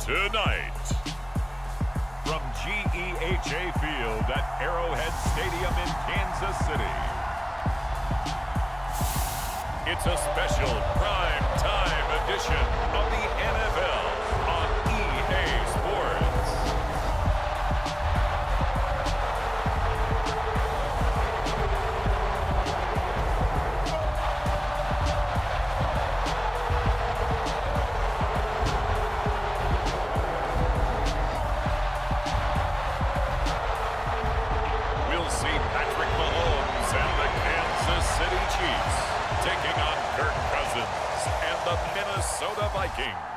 Tonight, from GEHA Field at Arrowhead Stadium in Kansas City, it's a special prime time edition of the NFL on EA Sports. We'll see Patrick Mahomes and the Kansas City Chiefs taking on Kirk Cousins and the Minnesota Vikings.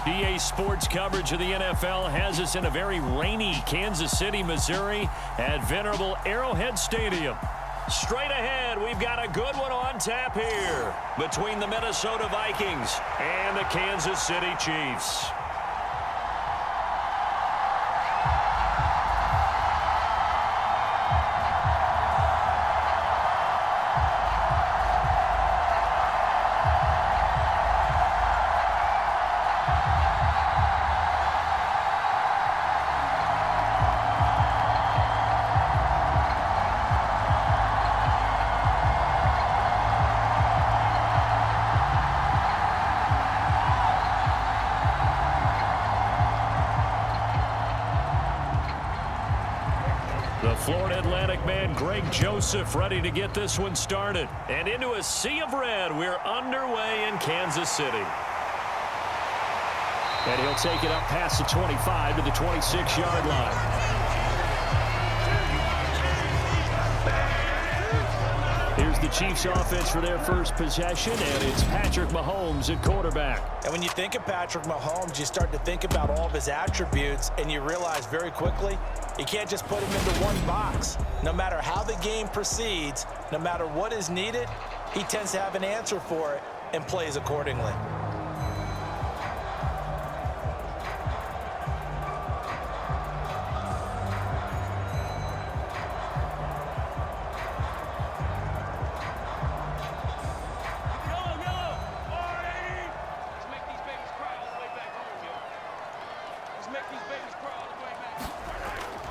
EA Sports coverage of the NFL has us in a very rainy Kansas City, Missouri at venerable Arrowhead Stadium. Straight ahead, we've got a good one on tap here between the Minnesota Vikings and the Kansas City Chiefs. The Florida Atlantic man, Greg Joseph, ready to get this one started. And into a sea of red, we're underway in Kansas City. And he'll take it up past the 25 to the 26-yard line. Here's the Chiefs offense for their first possession, and it's Patrick Mahomes at quarterback. And when you think of Patrick Mahomes, you start to think about all of his attributes, and you realize very quickly you can't just put him into one box. No matter how the game proceeds, no matter what is needed, he tends to have an answer for it and plays accordingly.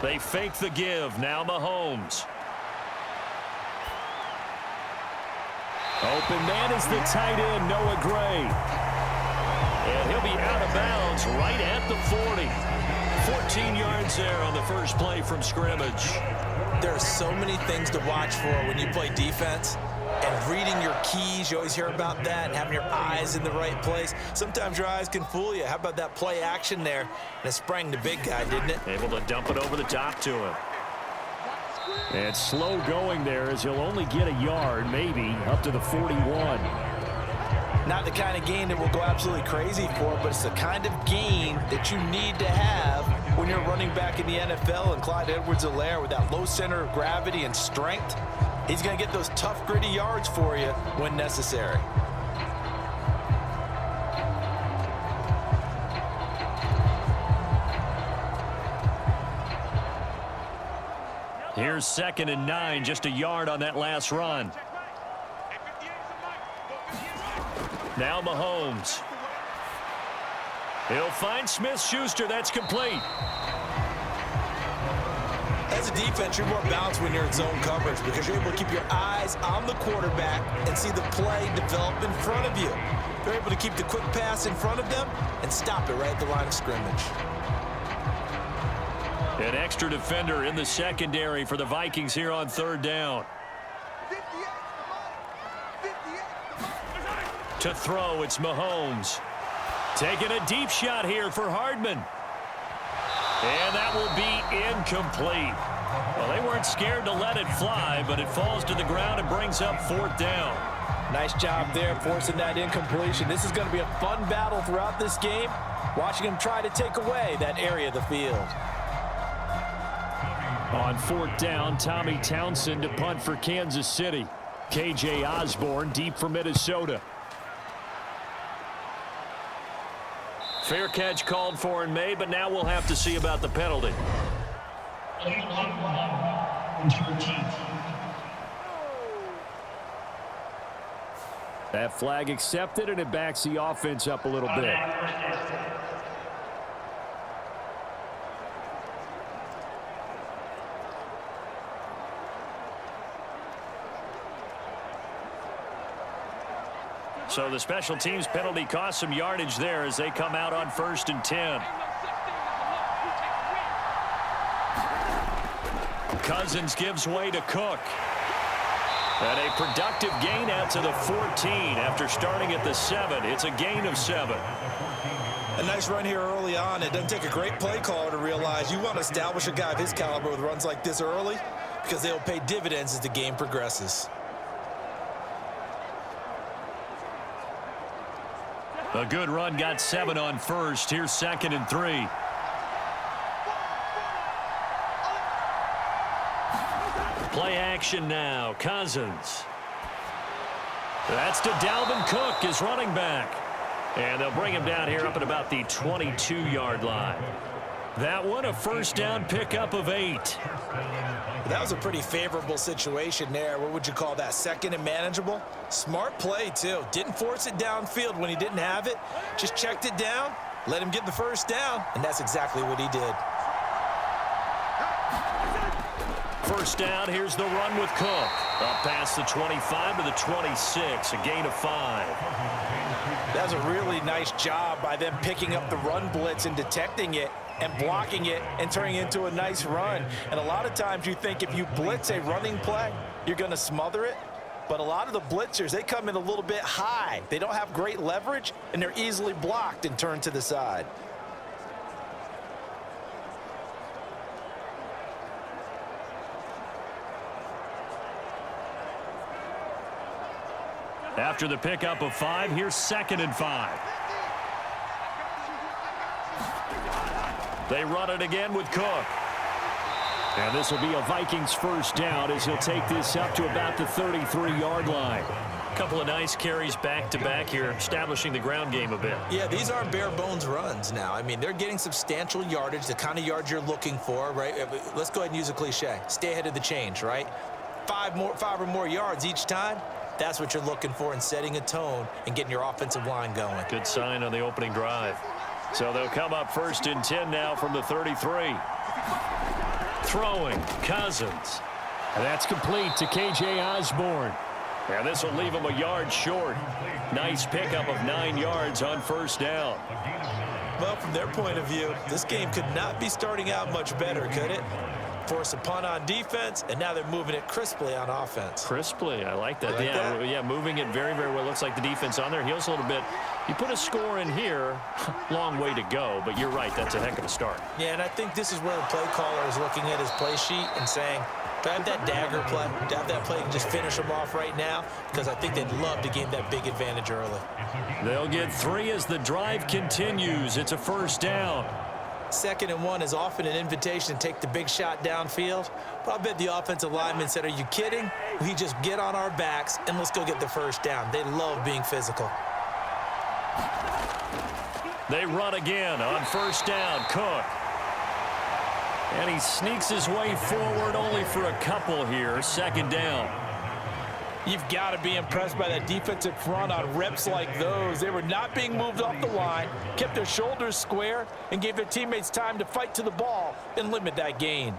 They fake the give. Now Mahomes. Open man is the tight end, Noah Gray. And he'll be out of bounds right at the 40. 14 yards there on the first play from scrimmage. There are so many things to watch for when you play defense. And reading your keys, you always hear about that, and having your eyes in the right place. Sometimes your eyes can fool you. How about that play action there? And it sprang the big guy, didn't it? Able to dump it over the top to him. And slow going there as he'll only get a yard, maybe, up to the 41. Not the kind of gain that will go absolutely crazy for, but it's the kind of gain that you need to have when you're running back in the NFL. And Clyde Edwards-Helaire with that low center of gravity and strength, he's going to get those tough, gritty yards for you when necessary. Here's 2nd and 9, just a yard on that last run. Now Mahomes. He'll find Smith-Schuster. That's complete. As a defense, you're more balanced when you're in zone coverage because you're able to keep your eyes on the quarterback and see the play develop in front of you. You're able to keep the quick pass in front of them and stop it right at the line of scrimmage. An extra defender in the secondary for the Vikings here on 3rd down. To throw, it's Mahomes. Taking a deep shot here for Hardman. And that will be incomplete. Well, they weren't scared to let it fly, but it falls to the ground and brings up 4th down. Nice job there forcing that incompletion. This is going to be a fun battle throughout this game, watching him try to take away that area of the field. On 4th down, Tommy Townsend to punt for Kansas City. KJ Osborne deep for Minnesota. Fair catch called for and made, but now we'll have to see about the penalty. That flag accepted, and it backs the offense up a little bit. So the special teams penalty cost some yardage there as they come out on 1st and 10. Cousins gives way to Cook. And a productive gain out to the 14 after starting at the 7. It's a gain of 7. A nice run here early on. It doesn't take a great play caller to realize you want to establish a guy of his caliber with runs like this early because they'll pay dividends as the game progresses. A good run got 7 on 1st. Here's 2nd and 3. Play action now. Cousins. That's to Dalvin Cook, his running back. And they'll bring him down here up at about the 22-yard line. That one a 1st down pickup of 8. That was a pretty favorable situation there. What would you call that? 2nd and manageable? Smart play, too. Didn't force it downfield when he didn't have it. Just checked it down, let him get the 1st down, and that's exactly what he did. 1st down, here's the run with Cook. Up past the 25 to the 26, a gain of 5. That was a really nice job by them picking up the run blitz and detecting it and blocking it and turning it into a nice run. And a lot of times you think if you blitz a running play, you're going to smother it. But a lot of the blitzers, they come in a little bit high. They don't have great leverage, and they're easily blocked and turned to the side. After the pickup of 5, here's 2nd and 5. They run it again with Cook. And this will be a Vikings 1st down as he'll take this up to about the 33-yard line. A couple of nice carries back-to-back here, establishing the ground game a bit. Yeah, these aren't bare-bones runs now. I mean, they're getting substantial yardage, the kind of yards you're looking for, right? Let's go ahead and use a cliche. Stay ahead of the change, right? 5 or more yards each time. That's what you're looking for in setting a tone and getting your offensive line going. Good sign on the opening drive. So they'll come up 1st and 10 now from the 33. Throwing, Cousins. And that's complete to K.J. Osborne. And this will leave him a yard short. Nice pickup of 9 yards on 1st down. Well, from their point of view, this game could not be starting out much better, could it? Force a punt on defense, and now they're moving it crisply on offense. Crisply, I like that. Yeah, moving it very, very well. Looks like the defense on their heels a little bit. You put a score in here, long way to go, but you're right, that's a heck of a start. Yeah, and I think this is where the play caller is looking at his play sheet and saying, do I have that dagger play? Do I have that play and just finish them off right now? Because I think they'd love to gain that big advantage early. They'll get 3 as the drive continues. It's a 1st down. 2nd and 1 is often an invitation to take the big shot downfield. But I bet the offensive lineman said, are you kidding? We just get on our backs and let's go get the 1st down. They love being physical. They run again on 1st down. Cook. And he sneaks his way forward only for a couple here. 2nd down. You've got to be impressed by that defensive front on reps like those. They were not being moved off the line, kept their shoulders square, and gave their teammates time to fight to the ball and limit that gain.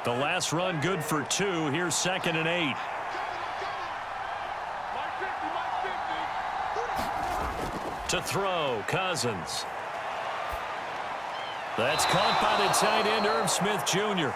The last run good for 2. Here's 2nd and 8. To throw, Cousins. That's caught by the tight end, Irv Smith Jr.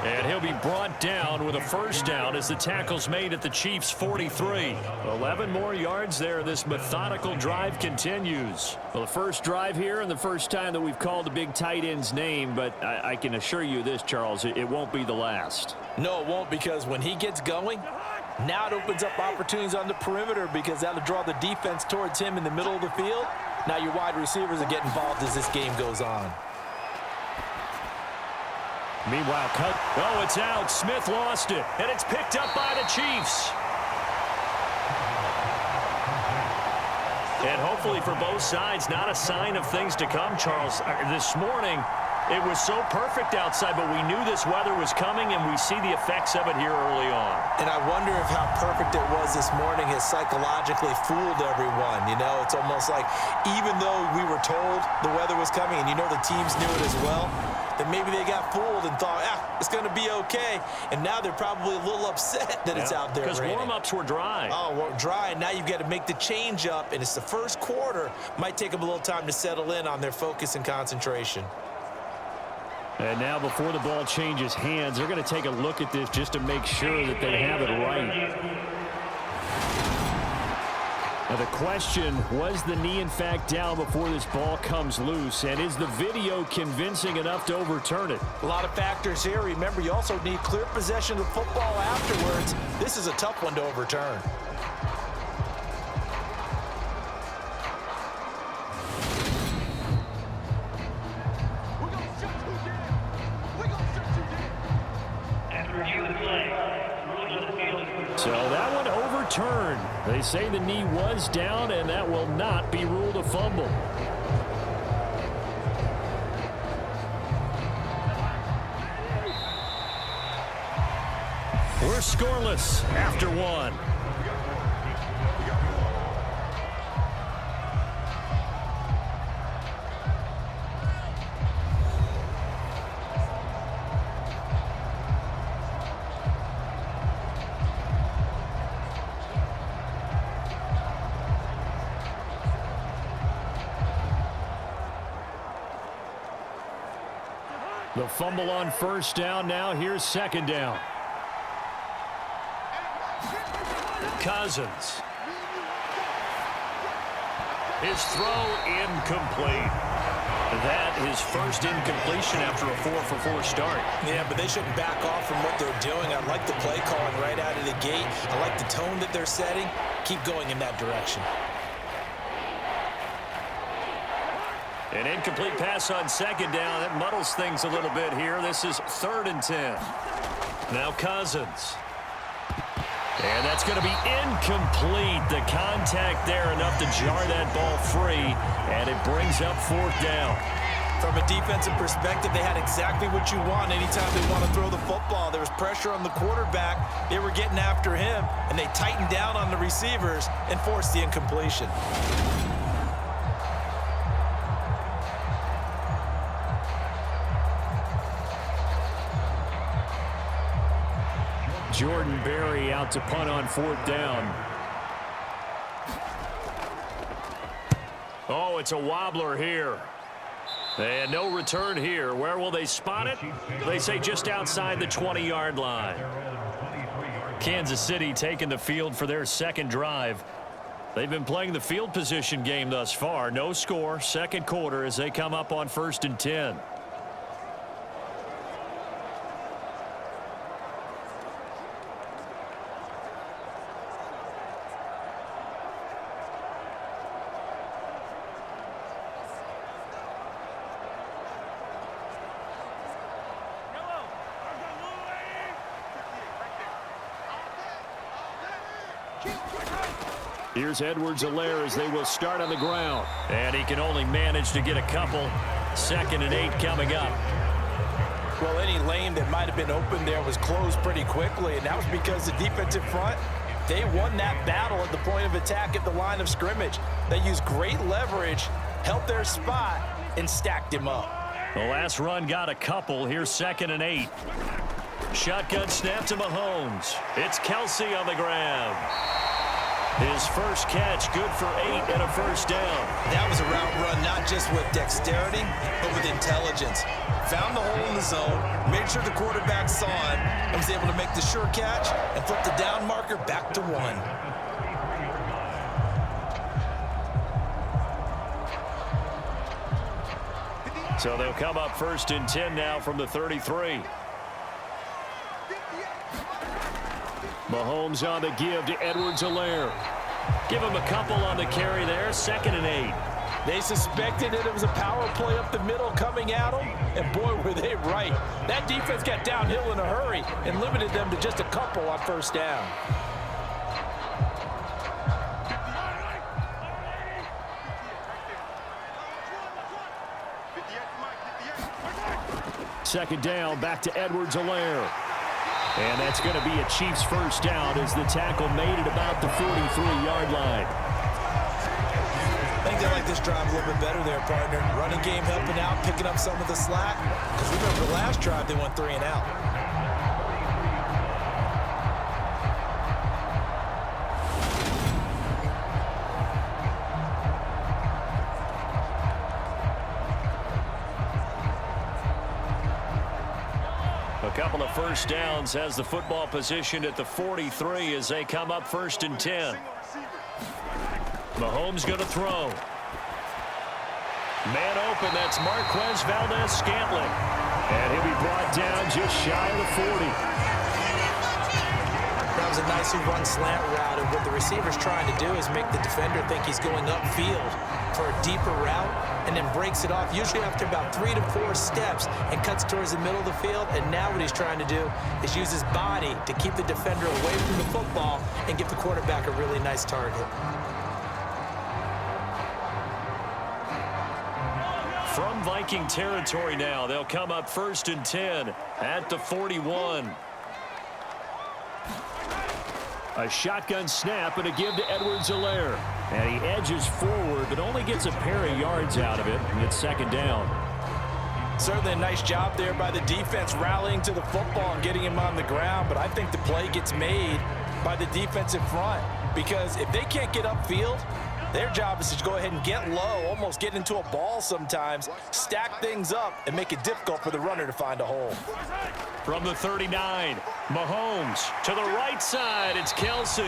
And he'll be brought down with a 1st down as the tackle's made at the Chiefs' 43. 11 more yards there. This methodical drive continues. Well, the first drive here and the first time that we've called the big tight end's name, but I can assure you this, Charles, it won't be the last. No, it won't, because when he gets going, now it opens up opportunities on the perimeter because that'll draw the defense towards him in the middle of the field. Now your wide receivers are getting involved as this game goes on. Meanwhile, cut. Oh, it's out. Smith lost it, and it's picked up by the Chiefs. And hopefully for both sides, not a sign of things to come, Charles. This morning, It was so perfect outside, but we knew this weather was coming, and we see the effects of it here early on. And I wonder if how perfect it was this morning has psychologically fooled everyone. You know, it's almost like even though we were told the weather was coming, and you know the teams knew it as well, that maybe they got fooled and thought, it's going to be okay. And now they're probably a little upset that it's out there because raining. Warm-ups were dry. Oh, well, dry, and now you've got to make the change up, and it's the first quarter. Might take them a little time to settle in on their focus and concentration. And now before the ball changes hands, they're going to take a look at this just to make sure that they have it right. Now the question, was the knee in fact down before this ball comes loose? And is the video convincing enough to overturn it? A lot of factors here. Remember, you also need clear possession of the football afterwards. This is a tough one to overturn. So that one overturned. They say the knee was down, and that will not be ruled a fumble. We're scoreless after one. The fumble on first down. Now here's second down. Cousins. His throw incomplete. That is first incompletion after a 4-for-4 start. Yeah, but they shouldn't back off from what they're doing. I like the play calling right out of the gate. I like the tone that they're setting. Keep going in that direction. An incomplete pass on second down. That muddles things a little bit here. This is 3rd and 10. Now Cousins. And that's going to be incomplete. The contact there enough to jar that ball free. And it brings up 4th down. From a defensive perspective, they had exactly what you want anytime they want to throw the football. There was pressure on the quarterback. They were getting after him, and they tightened down on the receivers and forced the incompletion. Jordan Berry out to punt on 4th down. Oh, it's a wobbler here. And no return here. Where will they spot it? They say just outside the 20-yard line. Kansas City taking the field for their second drive. They've been playing the field position game thus far. No score, second quarter as they come up on 1st and 10. Here's Edwards-Helaire as they will start on the ground. And he can only manage to get a couple. 2nd and 8 coming up. Well, any lane that might have been open there was closed pretty quickly, and that was because the defensive front, they won that battle at the point of attack at the line of scrimmage. They used great leverage, held their spot, and stacked him up. The last run got a couple. Here's 2nd and 8. Shotgun snap to Mahomes. It's Kelsey on the ground. His first catch, good for 8 and a first down. That was a route run, not just with dexterity, but with intelligence. Found the hole in the zone, made sure the quarterback saw him, and was able to make the sure catch and flip the down marker back to 1. So they'll come up 1st and 10 now from the 33. Mahomes on the give to Edwards-Helaire. Give him a couple on the carry there. 2nd and 8. They suspected that it was a power play up the middle coming at them, and boy, were they right. That defense got downhill in a hurry and limited them to just a couple on first down. Second down, back to Edwards-Helaire. And that's going to be a Chiefs first down as the tackle made it about the 43-yard line. I think they like this drive a little bit better there, partner. Running game helping out, picking up some of the slack. Because remember the last drive, they went 3 and out. A couple of first downs has the football positioned at the 43 as they come up 1st and 10. Mahomes going to throw. Man open, that's Marquez Valdez-Scantling. And he'll be brought down just shy of the 40. That was a nicely run slant route, and what the receiver's trying to do is make the defender think he's going upfield for a deeper route, and then breaks it off, usually after about 3 to 4 steps, and cuts towards the middle of the field. And now what he's trying to do is use his body to keep the defender away from the football and give the quarterback a really nice target. From Viking territory now, they'll come up 1st and 10 at the 41. A shotgun snap and a give to Edwards-Helaire. And he edges forward, but only gets a pair of yards out of it and gets second down. Certainly a nice job there by the defense rallying to the football and getting him on the ground, but I think the play gets made by the defensive front, because if they can't get upfield, their job is to go ahead and get low, almost get into a ball sometimes, stack things up, and make it difficult for the runner to find a hole. From the 39, Mahomes to the right side, it's Kelsey.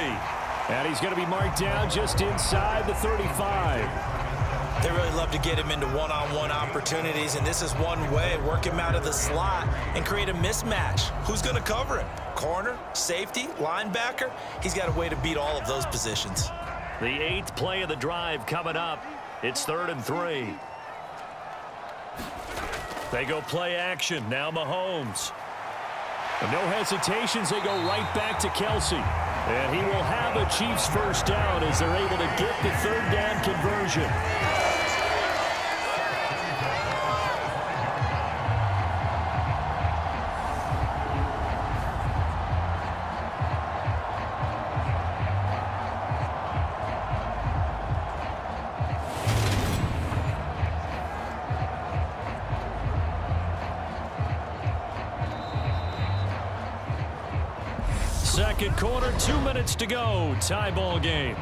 And he's going to be marked down just inside the 35. They really love to get him into one-on-one opportunities, and this is one way. Work him out of the slot and create a mismatch. Who's going to cover him? Corner, safety, linebacker? He's got a way to beat all of those positions. The 8th play of the drive coming up. It's 3rd and 3. They go play action. Now Mahomes. No hesitations. They go right back to Kelsey. And he will have a Chiefs first down as they're able to get the 3rd down conversion. Second quarter, 2 minutes to go. Tie ball game.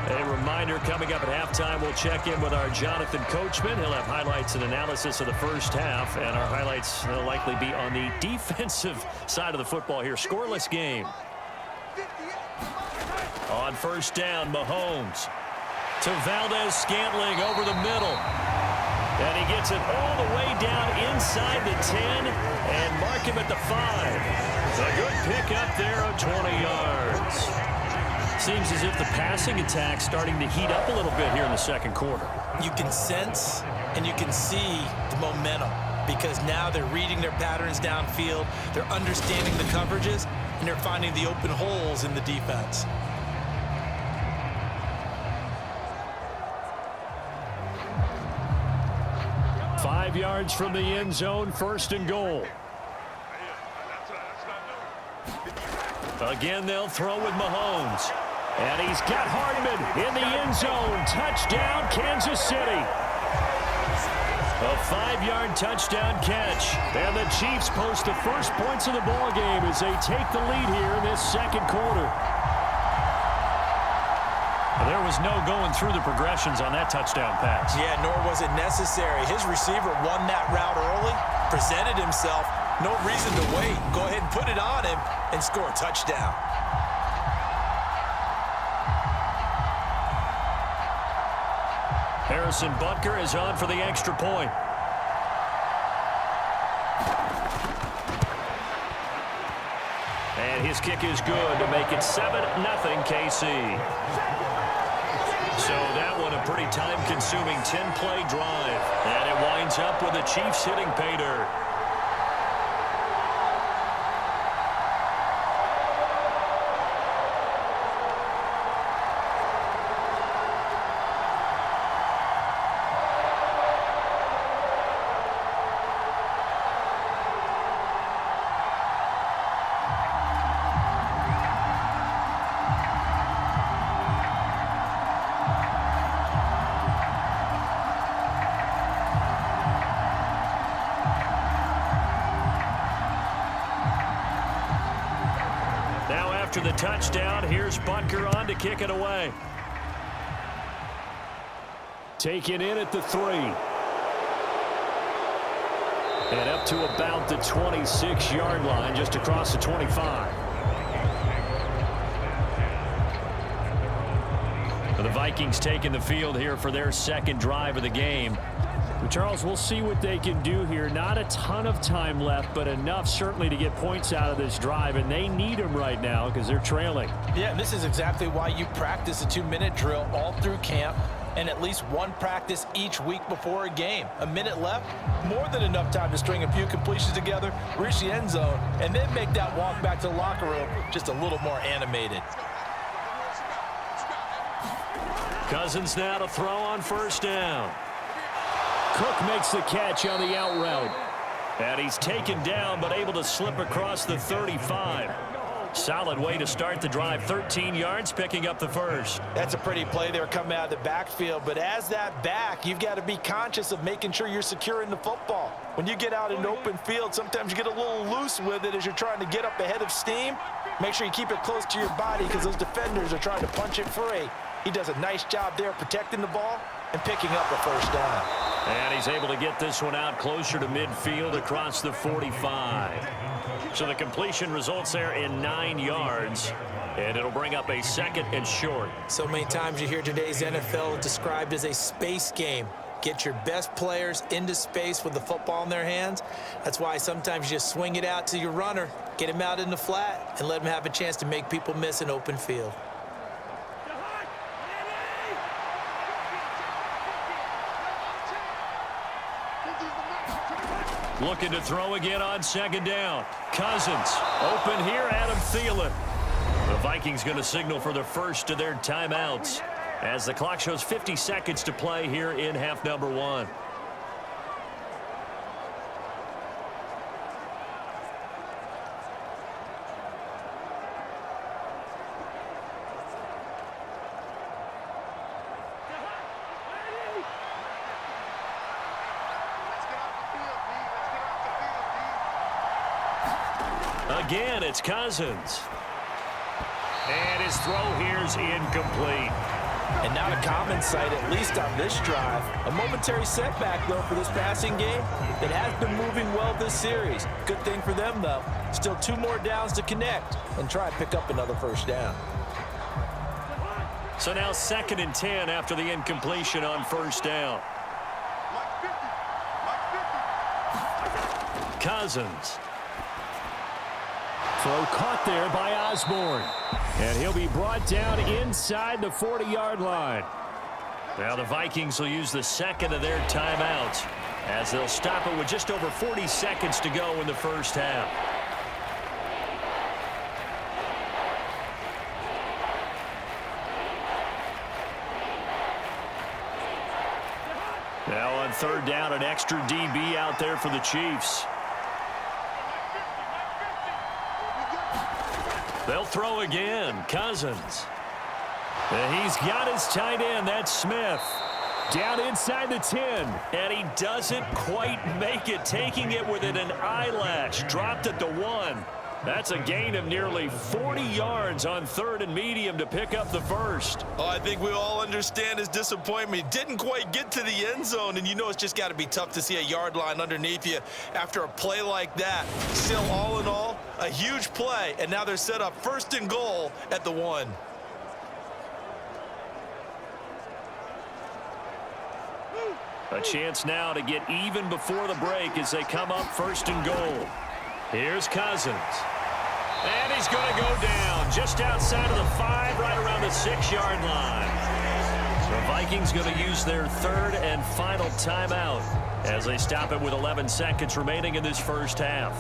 A reminder coming up at halftime, we'll check in with our Jonathan Coachman. He'll have highlights and analysis of the first half, and our highlights will likely be on the defensive side of the football here. Scoreless game. On first down, Mahomes to Valdez-Scantling over the middle. And he gets it all the way down inside the 10 and mark him at the 5. A good pick up there of 20 yards. Seems as if the passing attack's starting to heat up a little bit here in the second quarter. You can sense and you can see the momentum, because now they're reading their patterns downfield, they're understanding the coverages, and they're finding the open holes in the defense. Yards from the end zone, 1st and goal. Again, they'll throw with Mahomes. And he's got Hardman in the end zone. Touchdown, Kansas City. A 5-yard touchdown catch. And the Chiefs post the first points of the ball game as they take the lead here in this second quarter. There was no going through the progressions on that touchdown pass. Yeah, nor was it necessary. His receiver won that route early, presented himself. No reason to wait. Go ahead and put it on him and score a touchdown. Harrison Butker is on for the extra point. And his kick is good to make it 7-0 KC. So that one a pretty time-consuming 10-play drive. And it winds up with the Chiefs hitting pay dirt. after the touchdown. Here's Butker on to kick it away. Taken in at the 3. And up to about the 26-yard line, just across the 25. The Vikings taking the field here for their second drive of the game. Charles, we'll see what they can do here. Not a ton of time left, but enough certainly to get points out of this drive, and they need them right now because they're trailing. Yeah, and this is exactly why you practice a 2-minute drill all through camp and at least one practice each week before a game. A minute left, more than enough time to string a few completions together, reach the end zone, and then make that walk back to the locker room just a little more animated. Cousins now to throw on first down. Cook makes the catch on the out route. And he's taken down but able to slip across the 35. Solid way to start the drive. 13 yards, picking up the first. That's a pretty play there coming out of the backfield. But as that back, you've got to be conscious of making sure you're securing the football. When you get out in open field, sometimes you get a little loose with it as you're trying to get up ahead of steam. Make sure you keep it close to your body because those defenders are trying to punch it free. He does a nice job there protecting the ball and picking up the first down. And he's able to get this one out closer to midfield across the 45. So the completion results there in 9 yards. And it'll bring up a second and short. So many times you hear today's NFL described as a space game. Get your best players into space with the football in their hands. That's why sometimes you just swing it out to your runner, get him out in the flat, and let him have a chance to make people miss an open field. Looking to throw again on second down. Cousins open here, Adam Thielen. The Vikings going to signal for the first of their timeouts as the clock shows 50 seconds to play here in half number 1. Again, it's Cousins. And his throw here's incomplete. And not a common sight, at least on this drive. A momentary setback, though, for this passing game. It has been moving well this series. Good thing for them, though. Still 2 more downs to connect and try and pick up another first down. So now 2nd and 10 after the incompletion on first down. Cousins. Throw caught there by Osborne. And he'll be brought down inside the 40-yard line. Now the Vikings will use the second of their timeouts as they'll stop it with just over 40 seconds to go in the first half. Now on third down, an extra DB out there for the Chiefs. They'll throw again. Cousins. And he's got his tight end. That's Smith. Down inside the 10. And he doesn't quite make it. Taking it within an eyelash. Dropped at the 1. That's a gain of nearly 40 yards on 3rd and medium to pick up the first. Oh, I think we all understand his disappointment. He didn't quite get to the end zone, and you know it's just got to be tough to see a yard line underneath you after a play like that. Still, all in all, a huge play, and now they're set up 1st and goal at the 1. A chance now to get even before the break as they come up 1st and goal. Here's Cousins. And he's going to go down just outside of the 5, right around the 6-yard line. The Vikings going to use their 3rd and final timeout as they stop it with 11 seconds remaining in this first half.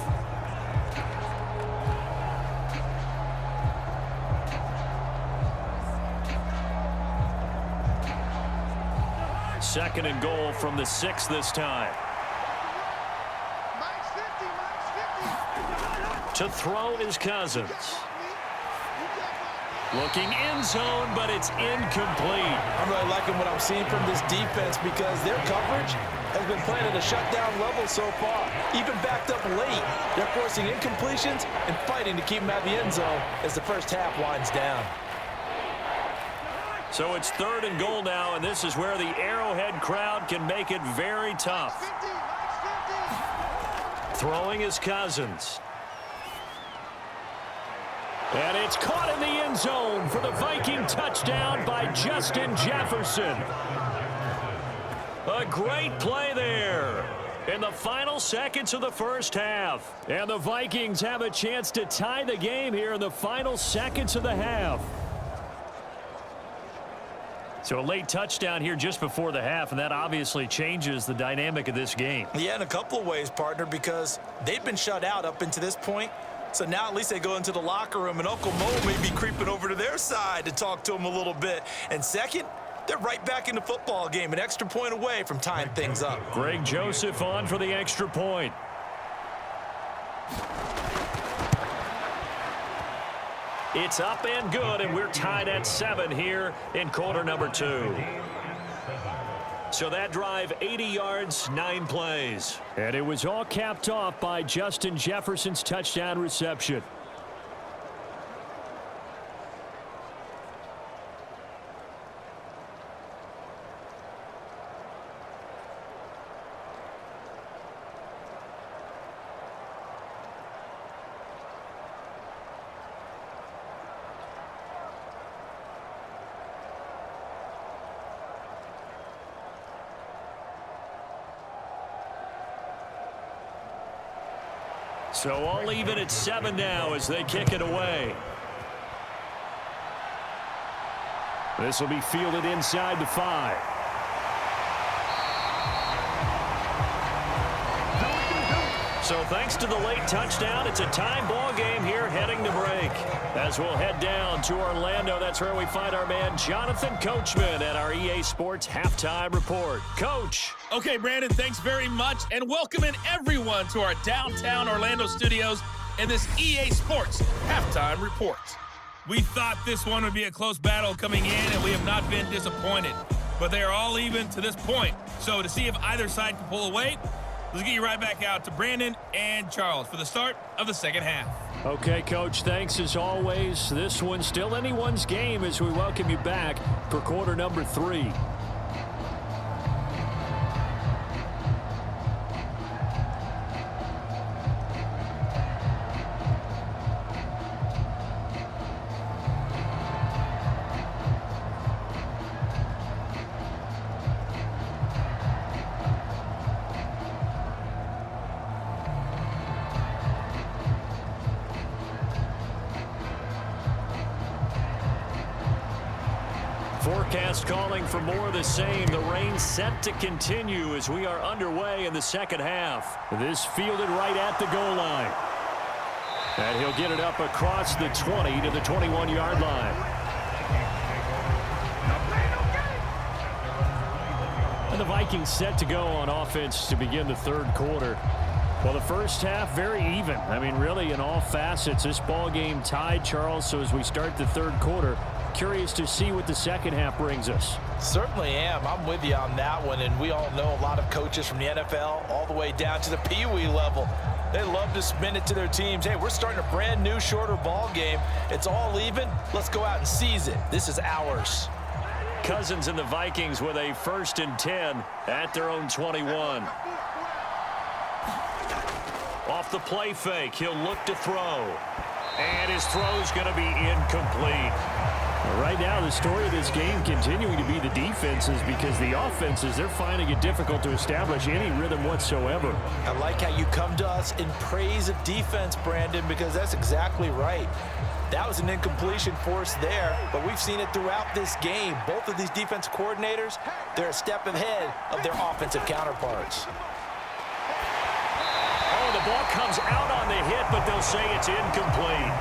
Second and goal from the 6 this time. To throw is Cousins. Looking end zone, but it's incomplete. I'm really liking what I'm seeing from this defense because their coverage has been playing at a shutdown level so far. Even backed up late, they're forcing incompletions and fighting to keep them out of the end zone as the first half winds down. So it's 3rd and goal now, and this is where the Arrowhead crowd can make it very tough. Throwing is Cousins. And it's caught in the end zone for the Viking touchdown by Justin Jefferson. A great play there in the final seconds of the first half. And the Vikings have a chance to tie the game here in the final seconds of the half. So a late touchdown here just before the half, and that obviously changes the dynamic of this game. Yeah, in a couple of ways, partner, because they've been shut out up until this point. So now at least they go into the locker room, and Uncle Mo may be creeping over to their side to talk to them a little bit. And second, they're right back in the football game, an extra point away from tying things up. Greg Joseph on for the extra point. It's up and good, and we're tied at 7 here in quarter number 2. So that drive, 80 yards, 9 plays. And it was all capped off by Justin Jefferson's touchdown reception. So all even at 7 now as they kick it away. This will be fielded inside the 5. So thanks to the late touchdown, it's a time ball game here heading to break. As we'll head down to Orlando, that's where we find our man Jonathan Coachman at our EA Sports Halftime Report. Coach. Okay, Brandon, thanks very much, and welcoming everyone to our downtown Orlando studios in this EA Sports Halftime Report. We thought this one would be a close battle coming in, and we have not been disappointed. But they are all even to this point. So to see if either side can pull away, let's get you right back out to Brandon and Charles for the start of the second half. Okay, Coach, thanks as always. This one's still anyone's game as we welcome you back for quarter number 3. Forecast calling for more of the same. The rain set to continue as we are underway in the second half. This fielded right at the goal line. And he'll get it up across the 20 to the 21-yard line. And the Vikings set to go on offense to begin the third quarter. Well, the first half, very even. I mean, really, in all facets, this ball game tied, Charles. So as we start the third quarter, curious to see what the second half brings us. Certainly am. I'm with you on that one, and we all know a lot of coaches from the NFL all the way down to the Pee Wee level. They love to spin it to their teams. Hey, we're starting a brand new, shorter ball game. It's all even. Let's go out and seize it. This is ours. Cousins and the Vikings with a 1st and 10 at their own 21. Off the play fake, he'll look to throw. And his throw's going to be incomplete. Right now, the story of this game continuing to be the defenses, because the offenses, they're finding it difficult to establish any rhythm whatsoever. I like how you come to us in praise of defense, Brandon, because that's exactly right. That was an incompletion forced there, but we've seen it throughout this game. Both of these defense coordinators, they're a step ahead of their offensive counterparts. Oh, the ball comes out on the hit, but they'll say it's incomplete.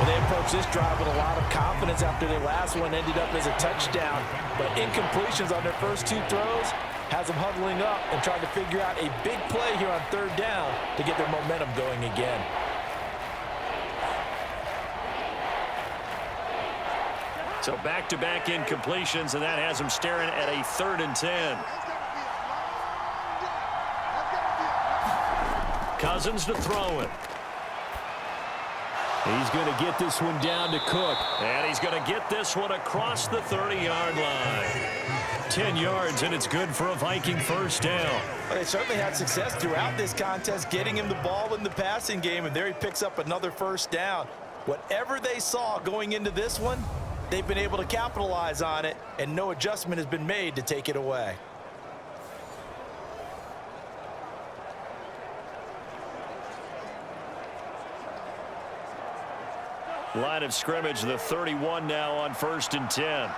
Well, they approached this drive with a lot of confidence after their last one ended up as a touchdown. But incompletions on their first 2 throws has them huddling up and trying to figure out a big play here on 3rd down to get their momentum going again. So back-to-back incompletions, and that has him staring at a 3rd and 10. Cousins to throw it. He's going to get this one down to Cook. And he's going to get this one across the 30-yard line. 10 yards, and it's good for a Viking first down. Well, they certainly had success throughout this contest, getting him the ball in the passing game, and there he picks up another first down. Whatever they saw going into this one, they've been able to capitalize on it, and no adjustment has been made to take it away. Line of scrimmage, the 31 now on 1st and 10.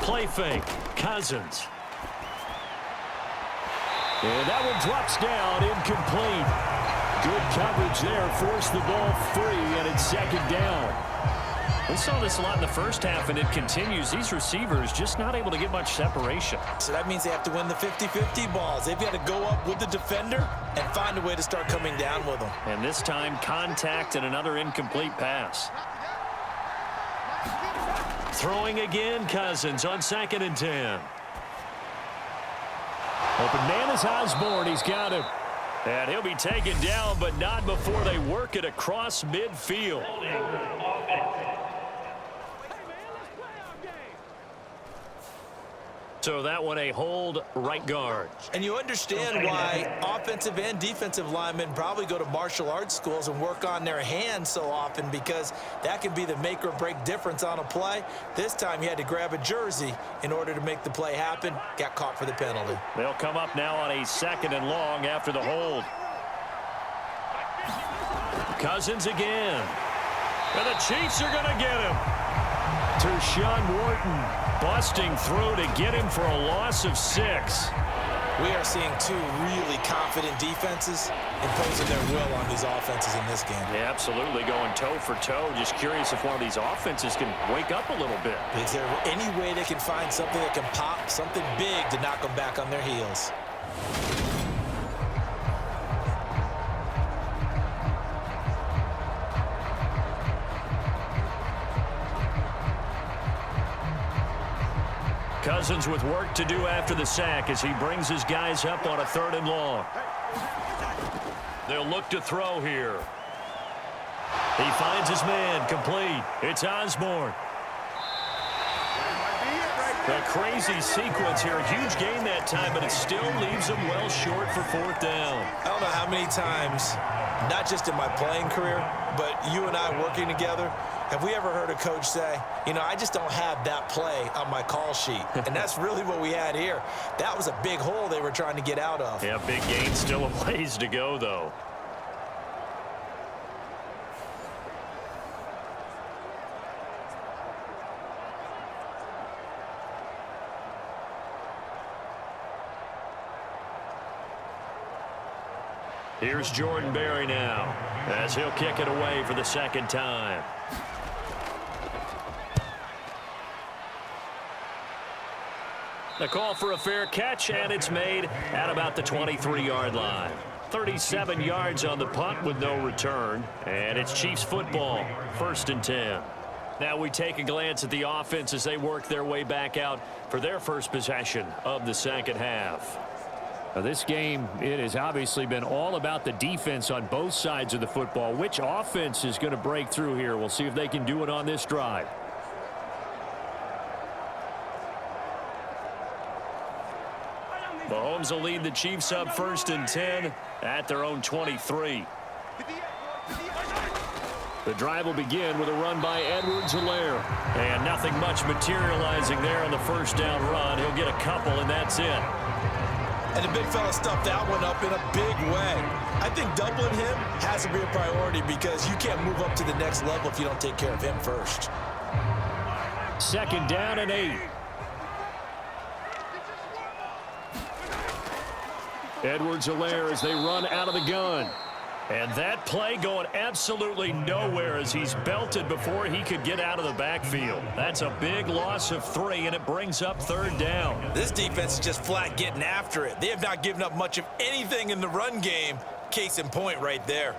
Play fake, Cousins. And that one drops down, incomplete. Good coverage there, forced the ball free, and it's 2nd down. We saw this a lot in the first half, and it continues. These receivers just not able to get much separation. So that means they have to win the 50-50 balls. They've got to go up with the defender and find a way to start coming down with them. And this time, contact and another incomplete pass. Throwing again, Cousins on 2nd and 10. Open man is Osborne. He's got him. And he'll be taken down, but not before they work it across midfield. So that one a hold, right guard. And you understand why offensive and defensive linemen probably go to martial arts schools and work on their hands so often, because that can be the make or break difference on a play. This time he had to grab a jersey in order to make the play happen. Got caught for the penalty. They'll come up now on a 2nd and long after the hold. Cousins again. And the Chiefs are going to get him. Tershawn Wharton busting through to get him for a loss of 6. We are seeing two really confident defenses imposing their will on these offenses in this game. Yeah, absolutely, going toe for toe. Just curious if one of these offenses can wake up a little bit. Is there any way they can find something that can pop, something big to knock them back on their heels? Cousins with work to do after the sack as he brings his guys up on a 3rd and long. They'll look to throw here. He finds his man, complete. It's Osborne. A crazy sequence here. A huge gain that time, but it still leaves him well short for 4th down. I don't know how many times, not just in my playing career, but you and I working together, have we ever heard a coach say, you know, I just don't have that play on my call sheet? And that's really what we had here. That was a big hole they were trying to get out of. Yeah, big gain, still a ways to go, though. Here's Jordan Berry now, as he'll kick it away for the 2nd time. The call for a fair catch, and it's made at about the 23-yard line. 37 yards on the punt with no return, and it's Chiefs football, 1st and 10. Now we take a glance at the offense as they work their way back out for their first possession of the 2nd half. Now this game, it has obviously been all about the defense on both sides of the football. Which offense is going to break through here? We'll see if they can do it on this drive. Mahomes will lead the Chiefs up 1st and 10 at their own 23. The drive will begin with a run by Edwards-Helaire. And nothing much materializing there on the 1st down run. He'll get a couple, and that's it. And the big fella stuffed that one up in a big way. I think doubling him has to be a priority, because you can't move up to the next level if you don't take care of him first. 2nd down and 8. Edwards-Helaire as they run out of the gun. And that play going absolutely nowhere as he's belted before he could get out of the backfield. That's a big loss of 3, and it brings up 3rd down. This defense is just flat getting after it. They have not given up much of anything in the run game. Case in point right there.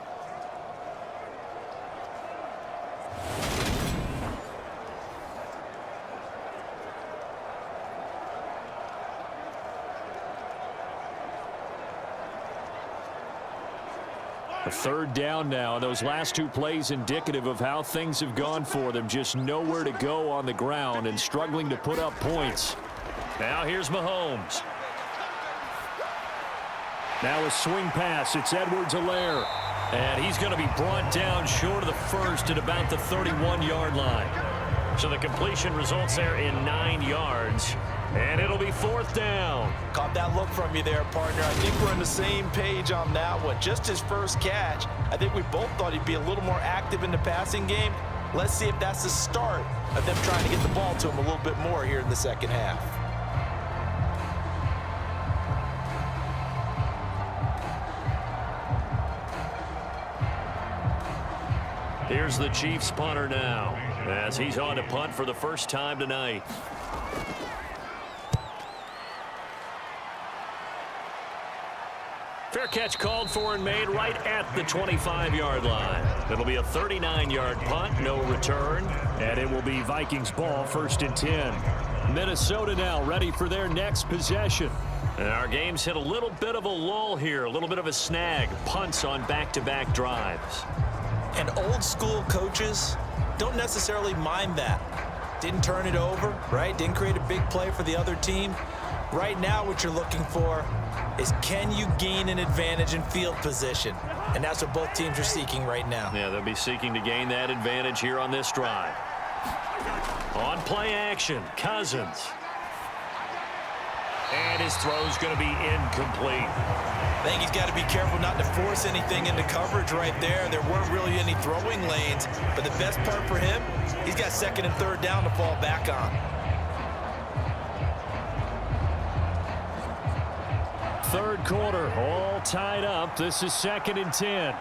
A third down now, and those last two plays indicative of how things have gone for them. Just nowhere to go on the ground and struggling to put up points. Now here's Mahomes. Now a swing pass. It's Edwards-Helaire. And he's going to be brought down short of the first at about the 31-yard line. So the completion results there in 9 yards. And it'll be fourth down. Caught that look from you there, partner. I think we're on the same page on that one. Just his first catch. I think we both thought he'd be a little more active in the passing game. Let's see if that's the start of them trying to get the ball to him a little bit more here in the second half. Here's the Chiefs punter now, as he's on to punt for the first time tonight. Fair catch called for and made right at the 25-yard line. It'll be a 39-yard punt, no return, and it will be Vikings ball, 1st and 10. Minnesota now ready for their next possession. And our game's hit a little bit of a lull here, a little bit of a snag. Punts on back-to-back drives. And old school coaches don't necessarily mind that. Didn't turn it over, right? Didn't create a big play for the other team. Right now what you're looking for is, can you gain an advantage in field position? And that's what both teams are seeking right now. Yeah, they'll be seeking to gain that advantage here on this drive. On play action, Cousins. And his throw's going to be incomplete. I think he's got to be careful not to force anything into coverage right there. There weren't really any throwing lanes, but the best part for him, he's got 2nd and 3rd down to fall back on. 3rd quarter, all tied up. This is 2nd and 10.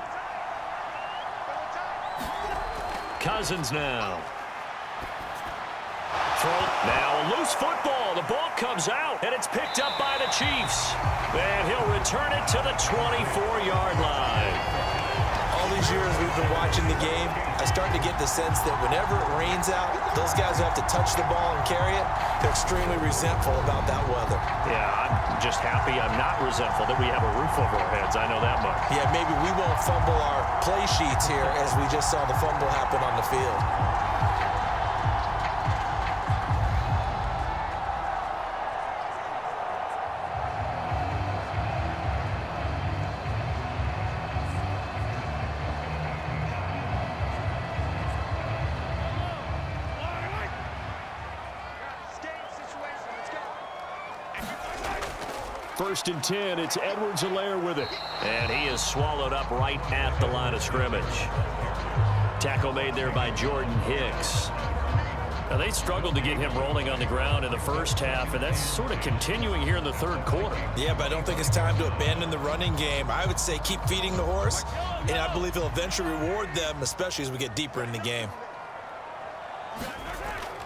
Cousins now. Now a loose football. The ball comes out, and it's picked up by the Chiefs. And he'll return it to the 24-yard line. All these years we've been watching the game, I start to get the sense that whenever it rains out, those guys who have to touch the ball and carry it, they're extremely resentful about that weather. Yeah, I'm just happy I'm not resentful that we have a roof over our heads. I know that much. Yeah, maybe we won't fumble our play sheets here as we just saw the fumble happen on the field. First and 10, it's Edwards-Helaire with it. And he is swallowed up right at the line of scrimmage. Tackle made there by Jordan Hicks. Now, they struggled to get him rolling on the ground in the first half, and that's sort of continuing here in the 3rd quarter. Yeah, but I don't think it's time to abandon the running game. I would say keep feeding the horse, and I believe he'll eventually reward them, especially as we get deeper in the game.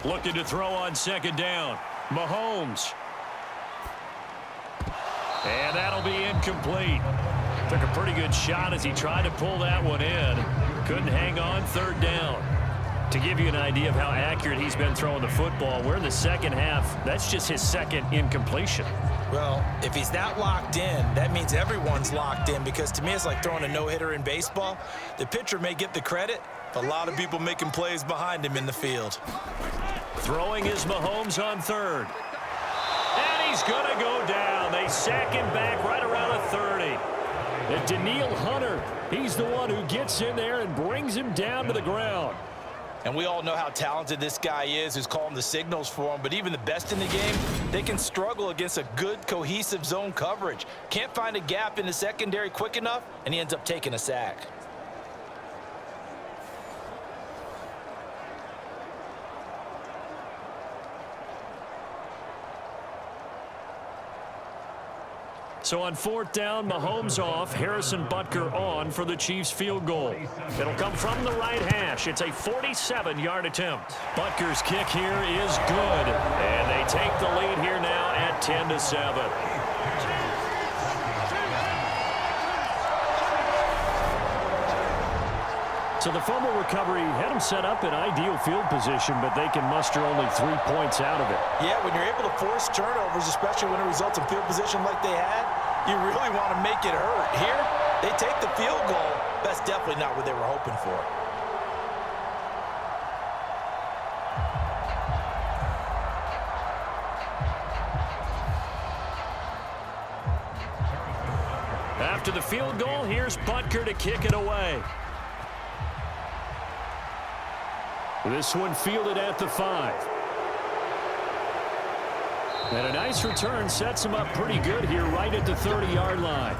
Looking to throw on 2nd down. Mahomes. And that'll be incomplete. Took a pretty good shot as he tried to pull that one in. Couldn't hang on, 3rd down. To give you an idea of how accurate he's been throwing the football, we're in the second half. That's just his 2nd incompletion. Well, if he's not locked in, that means everyone's locked in, because to me it's like throwing a no-hitter in baseball. The pitcher may get the credit, but a lot of people making plays behind him in the field. Throwing is Mahomes on 3rd. And he's going to go down. They sack him back right around a 30. And Daniil Hunter, he's the one who gets in there and brings him down to the ground. And we all know how talented this guy is, who's calling the signals for him. But even the best in the game, they can struggle against a good, cohesive zone coverage. Can't find a gap in the secondary quick enough, and he ends up taking a sack. So on 4th down, Mahomes off, Harrison Butker on for the Chiefs field goal. It'll come from the right hash. It's a 47-yard attempt. Butker's kick here is good, and they take the lead here now at 10-7. So the fumble recovery had them set up in ideal field position, but they can muster only 3 points out of it. Yeah, when you're able to force turnovers, especially when it results in field position like they had, you really want to make it hurt. Here, They take the field goal. That's definitely not what they were hoping for. After the field goal, here's Butker to kick it away. This one fielded at the 5. And a nice return sets him up pretty good here right at the 30-yard line.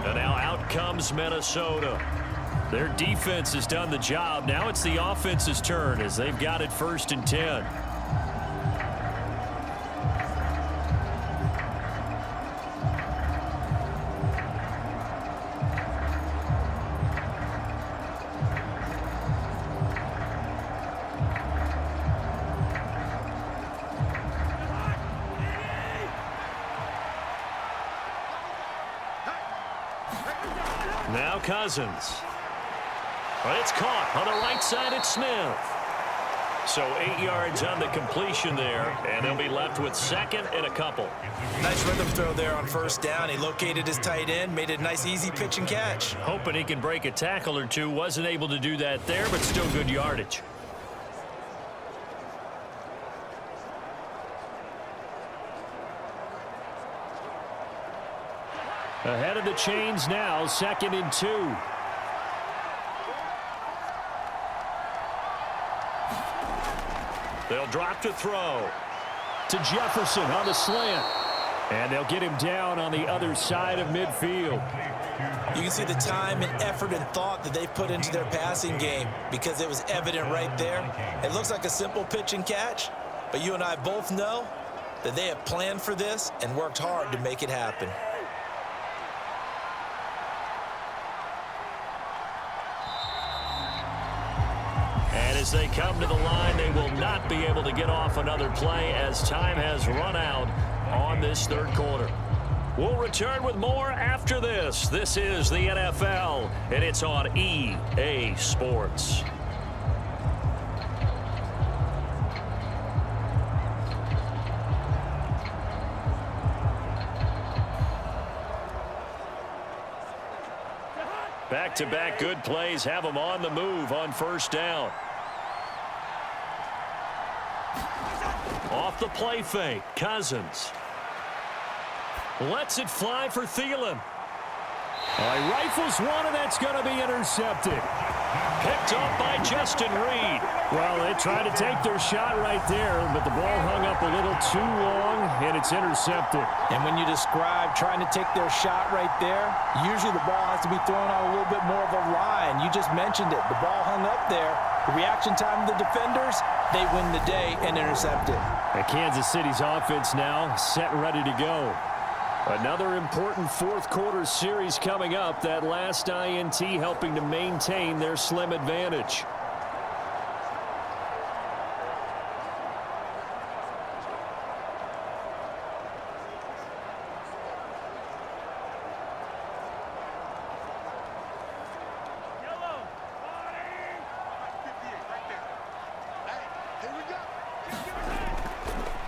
And now out comes Minnesota. Their defense has done the job. Now it's the offense's turn as they've got it 1st and 10. Now Cousins. Well, it's caught on the right side at Smith. So 8 yards on the completion there, and they'll be left with 2nd and a couple. Nice rhythm throw there on 1st down. He located his tight end, made it a nice easy pitch and catch. Hoping he can break a tackle or two. Wasn't able to do that there, but still good yardage. Ahead of the chains now, 2nd and 2. They'll drop to throw to Jefferson on the slant. And they'll get him down on the other side of midfield. You can see the time and effort and thought that they've put into their passing game because it was evident right there. It looks like a simple pitch and catch, but you and I both know that they have planned for this and worked hard to make it happen. As they come to the line, they will not be able to get off another play as time has run out on this 3rd quarter. We'll return with more after this. This is the NFL, and it's on EA Sports. Back-to-back good plays have them on the move on 1st down. Off the play fake, Cousins. Lets it fly for Thielen. He rifles one, and that's going to be intercepted. Picked up by Justin Reed. Well, they tried to take their shot right there, but the ball hung up a little too long, and it's intercepted. And when you describe trying to take their shot right there, usually the ball has to be thrown out a little bit more of a line. You just mentioned it. The ball hung up there. The reaction time of the defenders, they win the day and intercept it. And Kansas City's offense now set and ready to go. Another important 4th quarter series coming up. That last INT helping to maintain their slim advantage.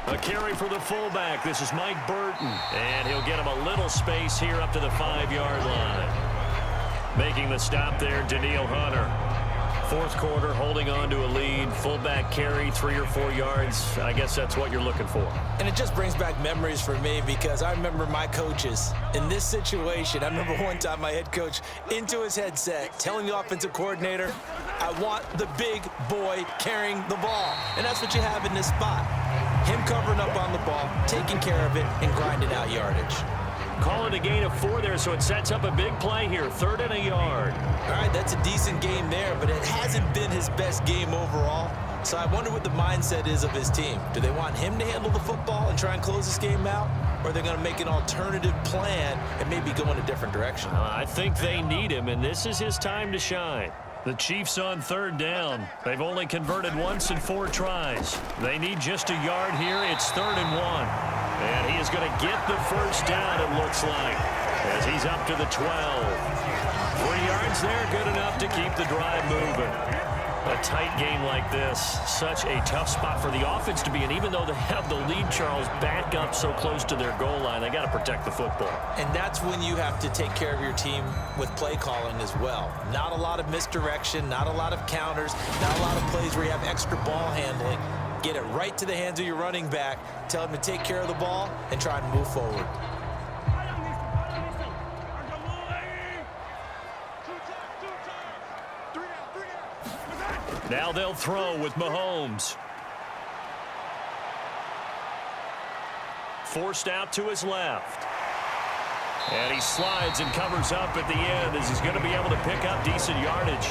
A carry for the fullback. This is Mike Burton. And he'll get him a little space here up to the 5-yard line. Making the stop there, Daniil Hunter. 4th quarter, holding on to a lead. Fullback carry, 3 or 4 yards. I guess that's what you're looking for. And it just brings back memories for me because I remember my coaches in this situation. I remember one time my head coach into his headset telling the offensive coordinator, I want the big boy carrying the ball. And that's what you have in this spot. Him covering up on the ball, taking care of it, and grinding out yardage. Calling a gain of 4 there, so it sets up a big play here. 3rd and a yard. All right, that's a decent game there, but it hasn't been his best game overall. So I wonder what the mindset is of his team. Do they want him to handle the football and try and close this game out? Or are they going to make an alternative plan and maybe go in a different direction? I think they need him, and this is his time to shine. The Chiefs on 3rd down. They've only converted once in 4 tries. They need just a yard here. It's 3rd and 1. And he is going to get the 1st down, it looks like, as he's up to the 12. 3 yards there, good enough to keep the drive moving. A tight game like this, such a tough spot for the offense to be in. Even though they have the lead, Charles, back up so close to their goal line, they got to protect the football. And that's when you have to take care of your team with play calling as well. Not a lot of misdirection, not a lot of counters, not a lot of plays where you have extra ball handling. Get it right to the hands of your running back, tell him to take care of the ball, and try and move forward. Now they'll throw with Mahomes. Forced out to his left. And he slides and covers up at the end as he's going to be able to pick up decent yardage.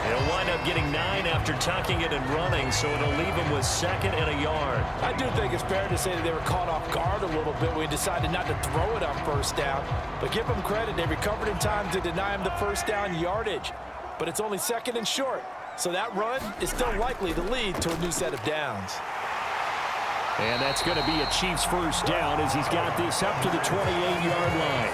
He'll wind up getting 9 after tucking it and running, so it'll leave him with 2nd and a yard. I do think it's fair to say that they were caught off guard a little bit when he decided not to throw it on first down. But give them credit, they recovered in time to deny him the first down yardage. But it's only 2nd and short. So that run is still likely to lead to a new set of downs. And that's going to be a Chiefs first down as he's got this up to the 28-yard line.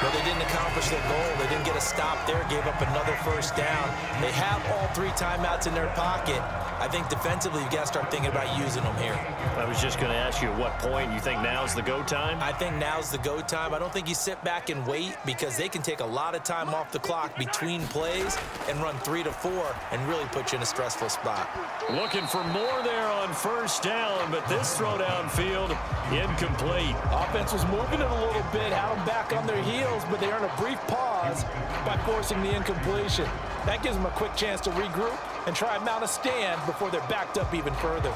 Well, they didn't accomplish their goal. They didn't get a stop there, gave up another first down. They have all 3 timeouts in their pocket. I think defensively, you've got to start thinking about using them here. I was just going to ask you at what point you think now's the go time? I think now's the go time. I don't think you sit back and wait because they can take a lot of time off the clock between plays and run 3 to 4 and really put you in a stressful spot. Looking for more there on first down, but this throw downfield incomplete. Offense was moving it a little bit, had them back on their heels, but they earned a brief pause by forcing the incompletion. That gives them a quick chance to regroup and try and mount a stand before they're backed up even further.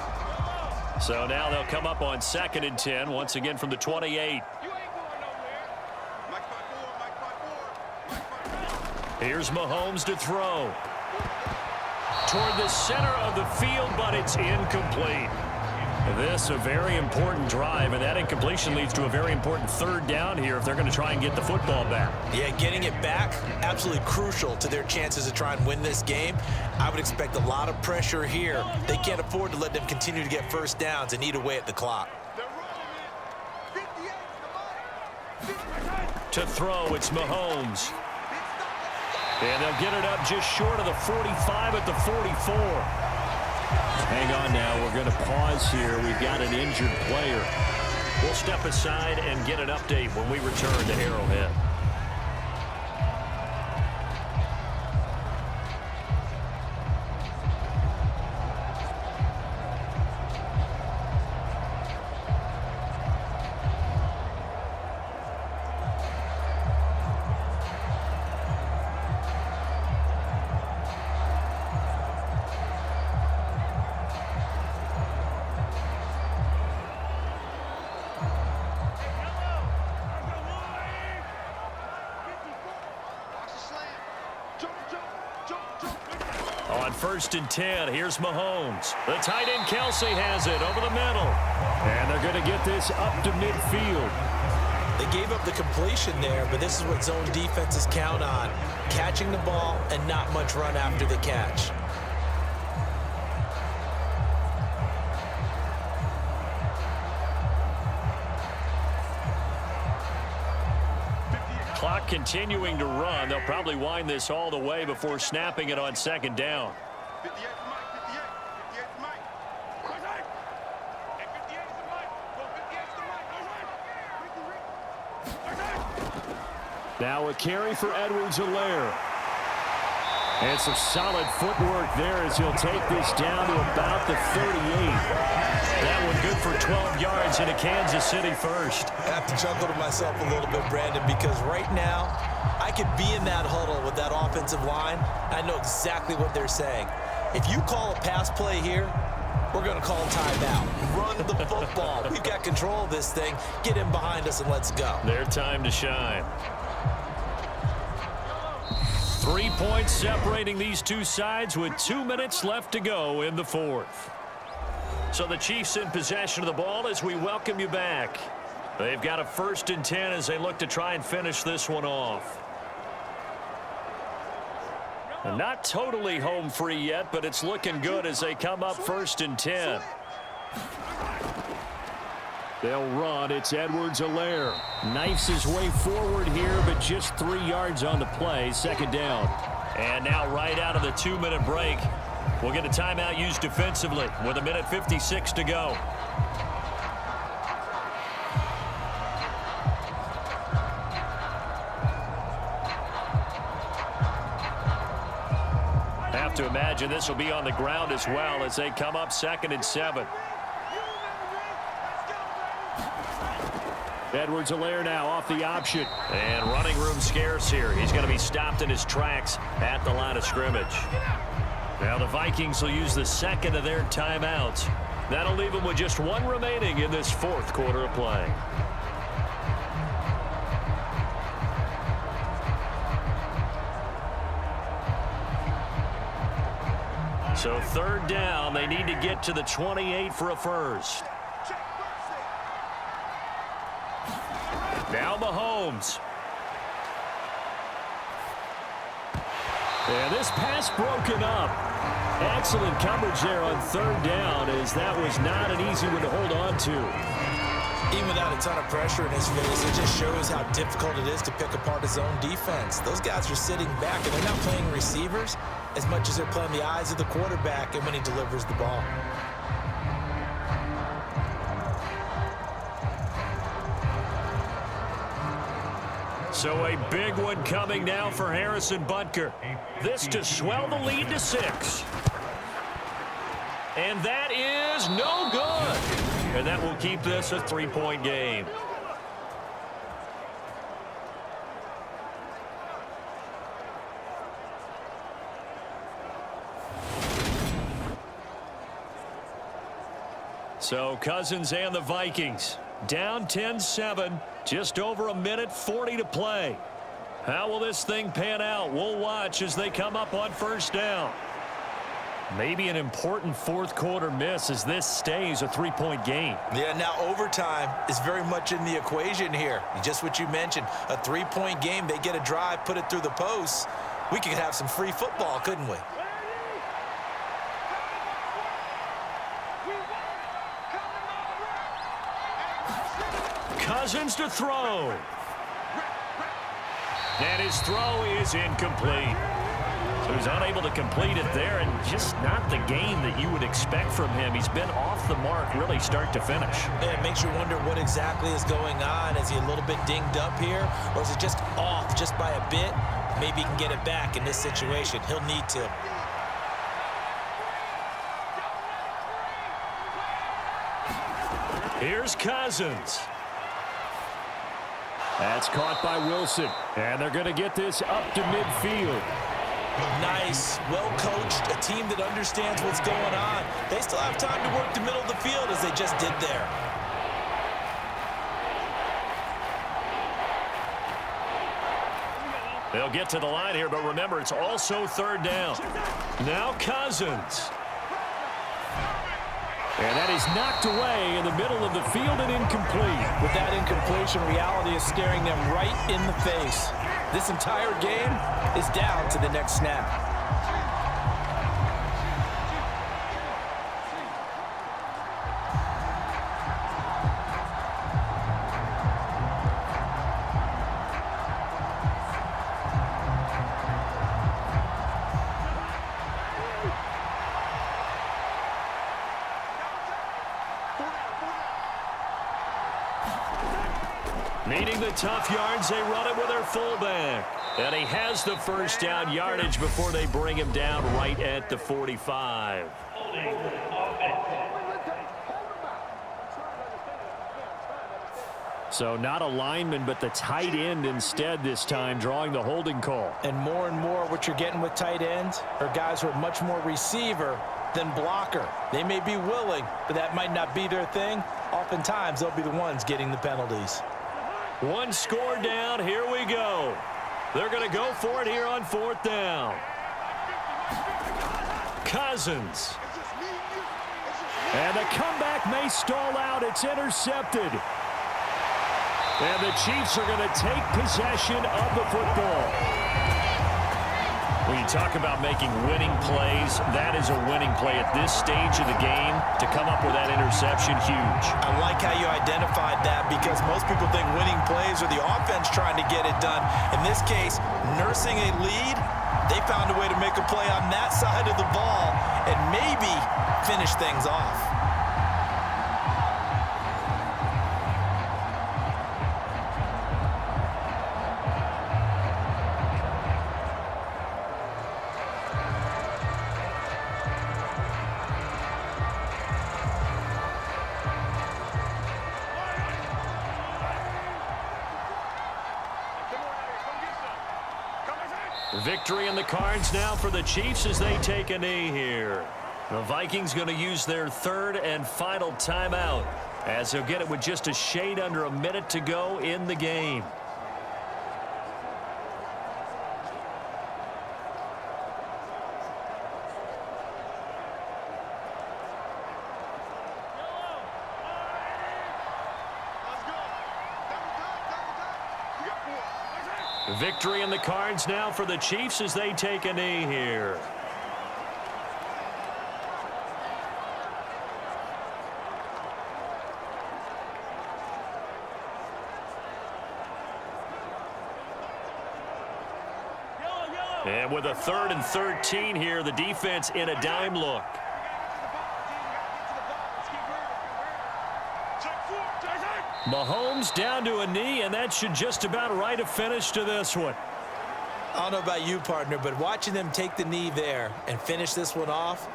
So now they'll come up on 2nd and 10, once again from the 28. Here's Mahomes to throw. Toward the center of the field, but it's incomplete. This a very important drive, and that incompletion leads to a very important 3rd down here if they're going to try and get the football back. Yeah, getting it back, absolutely crucial to their chances to try and win this game. I would expect a lot of pressure here. They can't afford to let them continue to get first downs and eat away at the clock. To throw, it's Mahomes. And they'll get it up just short of the 45 at the 44. Hang on now, we're going to pause here. We've got an injured player. We'll step aside and get an update when we return to Arrowhead. On 1st and 10, here's Mahomes. The tight end Kelsey has it over the middle. And they're going to get this up to midfield. They gave up the completion there, but this is what zone defenses count on. Catching the ball and not much run after the catch. Clock continuing to run. They'll probably wind this all the way before snapping it on 2nd down. Now a carry for Edwards-Helaire. And some solid footwork there as he'll take this down to about the 38. That one good for 12 yards in a Kansas City first. I have to chuckle to myself a little bit, Brandon, because right now I could be in that huddle with that offensive line. I know exactly what they're saying. If you call a pass play here, we're going to call a timeout. Run the football. We've got control of this thing. Get in behind us and let's go. Their time to shine. 3 points separating these two sides with 2 minutes left to go in the 4th. So the Chiefs in possession of the ball as we welcome you back. They've got a 1st and 10 as they look to try and finish this one off. And not totally home free yet, but it's looking good as they come up 1st and 10. They'll run. It's Edwards-Helaire. Knifes his way forward here, but just 3 yards on the play. 2nd down. And now right out of the 2-minute break, We'll get a timeout used defensively with 1:56 to go. Have to imagine this will be on the ground as well as they come up 2nd and 7. Edwards-Helaire now off the option. And running room scarce here. He's going to be stopped in his tracks at the line of scrimmage. Now the Vikings will use the 2nd of their timeouts. That'll leave them with just 1 remaining in this 4th quarter of play. So 3rd down, they need to get to the 28 for a first. Now Mahomes. And this pass broken up. Excellent coverage there on 3rd down, as that was not an easy one to hold on to. Even without a ton of pressure in his face, it just shows how difficult it is to pick apart his own defense. Those guys are sitting back, and they're not playing receivers as much as they're playing the eyes of the quarterback and when he delivers the ball. So a big one coming now for Harrison Butker. This to swell the lead to 6. And that is no good. And that will keep this a 3-point game. So Cousins and the Vikings down 10-7, just over 1:40 to play. How will this thing pan out? We'll watch as they come up on 1st down. Maybe an important 4th quarter miss as this stays a 3-point game. Yeah, now overtime is very much in the equation here. Just what you mentioned, a 3-point game. They get a drive, put it through the posts. We could have some free football, couldn't we? Cousins to throw. And his throw is incomplete. So he's unable to complete it there, and just not the game that you would expect from him. He's been off the mark really start to finish. Yeah, it makes you wonder what exactly is going on. Is he a little bit dinged up here, or is it just off just by a bit? Maybe he can get it back in this situation. He'll need to. Here's Cousins. That's caught by Wilson. And they're going to get this up to midfield. Nice, well-coached, a team that understands what's going on. They still have time to work the middle of the field as they just did there. They'll get to the line here, but remember, it's also 3rd down. Now Cousins. And that is knocked away in the middle of the field and incomplete. With that incompletion, reality is staring them right in the face. This entire game is down to the next snap. Needing the tough yards, they run it with their fullback. And he has the 1st down yardage before they bring him down right at the 45. So not a lineman, but the tight end instead this time, drawing the holding call. And more what you're getting with tight ends are guys who are much more receiver than blocker. They may be willing, but that might not be their thing. Oftentimes, they'll be the ones getting the penalties. One score down. Here we go. They're going to go for it here on 4th down. Cousins. And the comeback may stall out. It's intercepted. And the Chiefs are going to take possession of the football. When you talk about making winning plays, that is a winning play at this stage of the game. To come up with that interception, huge. I like how you identified that because most people think winning plays are the offense trying to get it done. In this case, nursing a lead, they found a way to make a play on that side of the ball and maybe finish things off. Victory in the cards now for the Chiefs as they take a knee here. The Vikings going to use their third and final timeout as they'll get it with just a shade under a minute to go in the game. Victory in the cards now for the Chiefs as they take a knee here. And with a 3rd and 13 here, the defense in a dime look. Mahomes down to a knee, and that should just about write a finish to this one. I don't know about you, partner, but watching them take the knee there and finish this one off,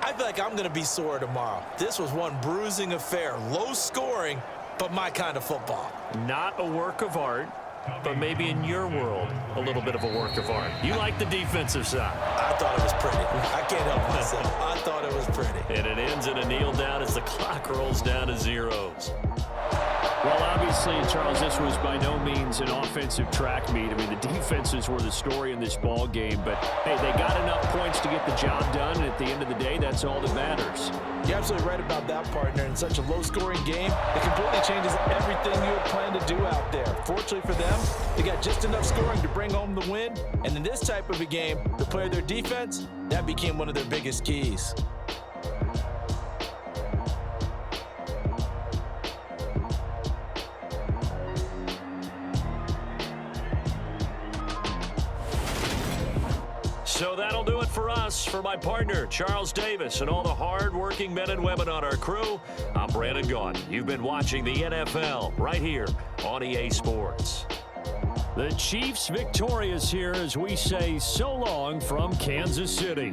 I feel like I'm going to be sore tomorrow. This was one bruising affair. Low scoring, but my kind of football. Not a work of art, but maybe in your world, a little bit of a work of art. You like the defensive side. I thought it was pretty. I can't help myself. I thought it was pretty. And it ends in a kneel down as the clock rolls down to zeros. Well, obviously, Charles, this was by no means an offensive track meet. I mean, the defenses were the story in this ball game. But, hey, they got enough points to get the job done. And at the end of the day, that's all that matters. You're absolutely right about that, partner. In such a low-scoring game, it completely changes everything you had planned to do out there. Fortunately for them, they got just enough scoring to bring home the win. And in this type of a game, to play their defense, that became one of their biggest keys. So that'll do it for us. For my partner, Charles Davis, and all the hard-working men and women on our crew, I'm Brandon Gaudin. You've been watching the NFL right here on EA Sports. The Chiefs victorious here as we say so long from Kansas City.